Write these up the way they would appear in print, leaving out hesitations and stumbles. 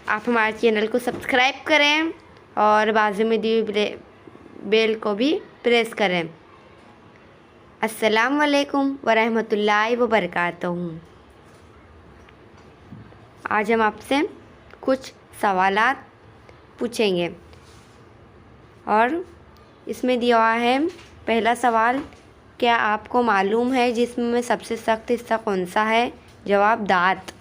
आप हमारे चैनल को सब्सक्राइब करें और बाजू में दी हुई बेल को भी प्रेस करें। अस्सलाम वालेकुम वरहमतुल्लाहि वबरकातुहू। आज हम आपसे कुछ सवालात पूछेंगे और इसमें दिया हुआ है पहला सवाल, क्या आपको मालूम है जिस्म में सबसे सख्त हिस्सा कौन सा है? जवाब, दांत।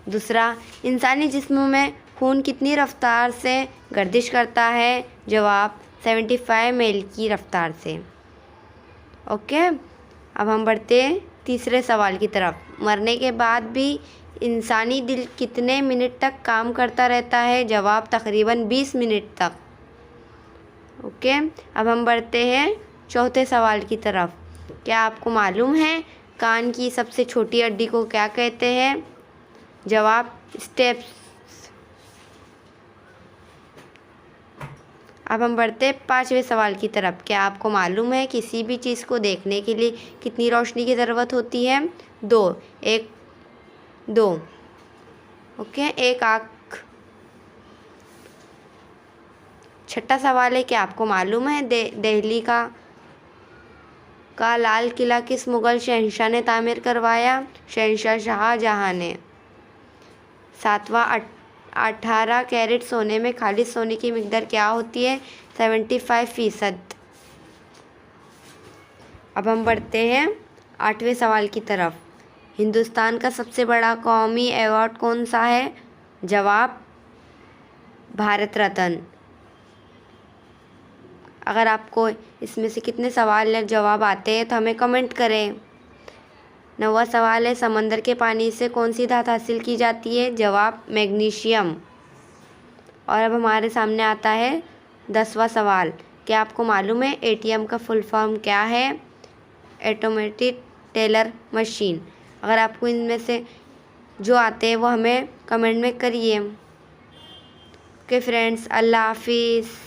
दूसरा, इंसानी जिस्म में खून कितनी रफ्तार से गर्दिश करता है? जवाब, 75 मील की रफ्तार से। ओके, अब हम बढ़ते हैं तीसरे सवाल की तरफ। मरने के बाद भी इंसानी दिल कितने मिनट तक काम करता रहता है? जवाब, तकरीबन 20 मिनट तक। ओके, अब हम बढ़ते हैं चौथे सवाल की तरफ। क्या आपको मालूम है कान की सबसे छोटी हड्डी को क्या कहते हैं? जवाब, स्टेप्स। अब हम बढ़ते हैं पांचवें सवाल की तरफ। क्या आपको मालूम है किसी भी चीज़ को देखने के लिए कितनी रोशनी की ज़रूरत होती है? दो। ओके, एक आँख। छठा सवाल है, क्या आपको मालूम है दिल्ली का लाल किला किस मुग़ल शहंशाह ने तामीर करवाया? शहंशाह शाहजहां ने। सातवां, 18 कैरेट सोने में खालिस सोने की मिकदार क्या होती है? 75%। अब हम बढ़ते हैं आठवें सवाल की तरफ। हिंदुस्तान का सबसे बड़ा कौमी अवार्ड कौन सा है? जवाब, भारत रत्न। अगर आपको इसमें से कितने सवाल या जवाब आते हैं तो हमें कमेंट करें। 9वां सवाल है, समंदर के पानी से कौन सी धातु हासिल की जाती है? जवाब, मैग्नीशियम। और अब हमारे सामने आता है 10वां सवाल। क्या आपको मालूम है एटीएम का फुल फॉर्म क्या है? Automatic teller machine. अगर आपको इनमें से जो आते हैं वो हमें कमेंट में करिए। ओके फ्रेंड्स, अल्लाह हाफिज़।